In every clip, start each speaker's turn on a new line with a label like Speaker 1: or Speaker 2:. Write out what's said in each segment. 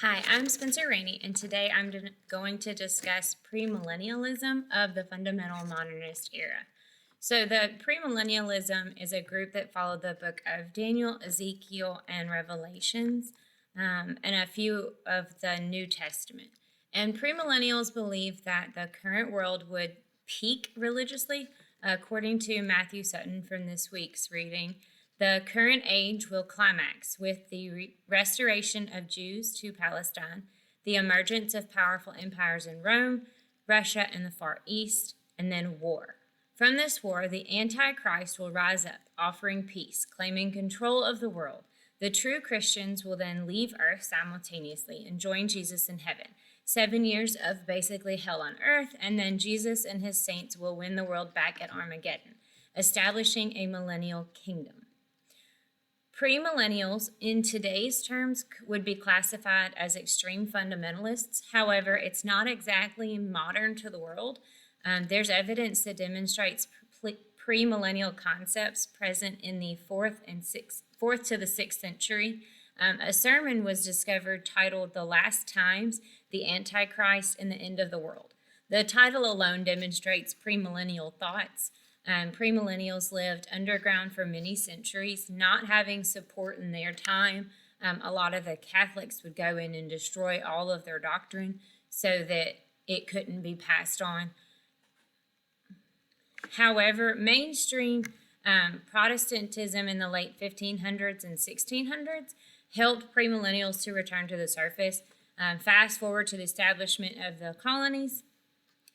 Speaker 1: Hi, I'm Spencer Rainey, and today I'm going to discuss premillennialism of the fundamental modernist era. So, the premillennialism is a group that followed the book of Daniel, Ezekiel, and Revelations, and a few of the New Testament. And premillennials believe that the current world would peak religiously, according to Matthew Sutton from this week's reading. The current age will climax with the restoration of Jews to Palestine, the emergence of powerful empires in Rome, Russia, and the Far East, and then war. From this war, the Antichrist will rise up, offering peace, claiming control of the world. The true Christians will then leave earth simultaneously and join Jesus in heaven. 7 years of basically hell on earth, and then Jesus and his saints will win the world back at Armageddon, establishing a millennial kingdom. Premillennials, in today's terms, would be classified as extreme fundamentalists. However, it's not exactly modern to the world. There's evidence that demonstrates premillennial concepts present in the 4th to the 6th century. A sermon was discovered titled "The Last Times, the Antichrist, and the End of the World." The title alone demonstrates premillennial thoughts. Premillennials lived underground for many centuries, not having support in their time. A lot of the Catholics would go in and destroy all of their doctrine so that it couldn't be passed on. However, mainstream Protestantism in the late 1500s and 1600s helped premillennials to return to the surface. Fast forward to the establishment of the colonies.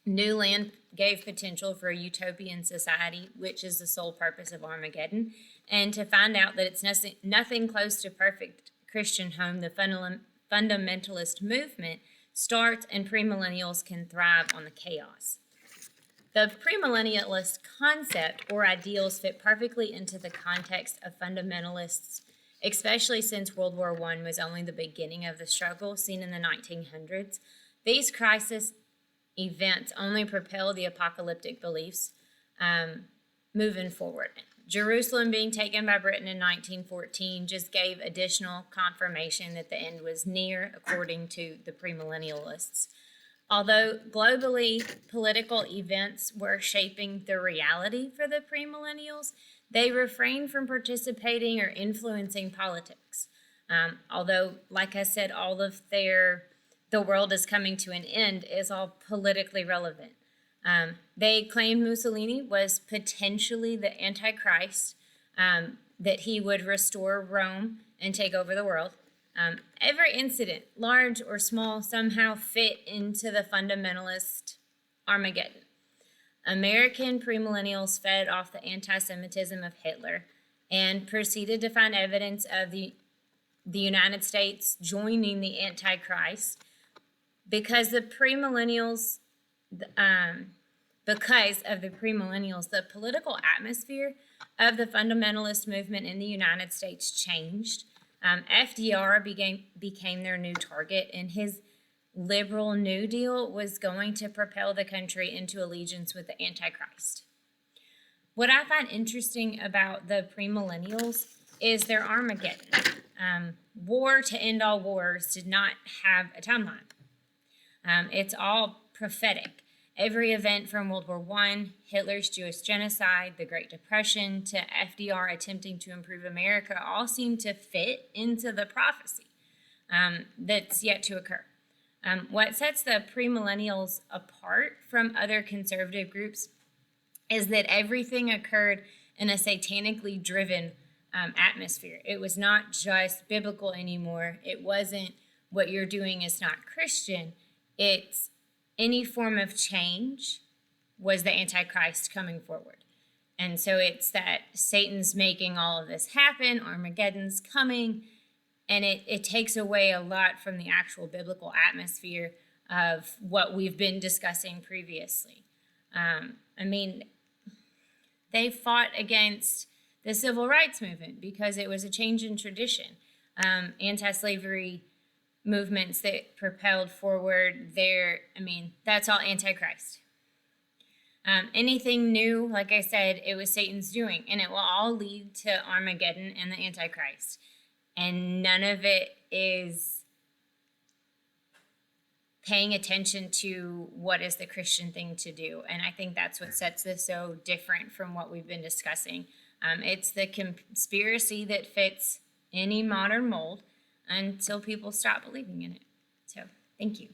Speaker 1: New land gave potential for a utopian society, which is the sole purpose of Armageddon. And to find out that it's nothing close to perfect Christian home, the fundamentalist movement starts, and premillennials can thrive on the chaos. The premillennialist concept or ideals fit perfectly into the context of fundamentalists, especially since World War I was only the beginning of the struggle seen in the 1900s. These crisis events only propel the apocalyptic beliefs moving forward. Jerusalem being taken by Britain in 1914 just gave additional confirmation that the end was near, according to the premillennialists. Although globally political events were shaping the reality for the premillennials, they refrained from participating or influencing politics. Although, like I said, all of the world is coming to an end is all politically relevant. They claimed Mussolini was potentially the Antichrist, that he would restore Rome and take over the world. Every incident, large or small, somehow fit into the fundamentalist Armageddon. American premillennials fed off the anti-Semitism of Hitler and proceeded to find evidence of the United States joining the Antichrist. Because of the premillennials, the political atmosphere of the fundamentalist movement in the United States changed. FDR became their new target, and his liberal New Deal was going to propel the country into allegiance with the Antichrist. What I find interesting about the premillennials is their Armageddon. War to end all wars did not have a timeline. It's all prophetic. Every event from World War I, Hitler's Jewish genocide, the Great Depression, to FDR attempting to improve America all seem to fit into the prophecy that's yet to occur. What sets the premillennials apart from other conservative groups is that everything occurred in a satanically driven atmosphere. It was not just biblical anymore. It wasn't what you're doing is not Christian. It's any form of change was the Antichrist coming forward. And so it's that Satan's making all of this happen, Armageddon's coming, and it takes away a lot from the actual biblical atmosphere of what we've been discussing previously. They fought against the civil rights movement because it was a change in tradition. Anti-slavery movements that propelled forward that's all Antichrist. Anything new, like I said, it was Satan's doing, and it will all lead to Armageddon and the Antichrist. And none of it is paying attention to what is the Christian thing to do. And I think that's what sets this so different from what we've been discussing. It's the conspiracy that fits any modern mold until people stop believing in it. So, thank you.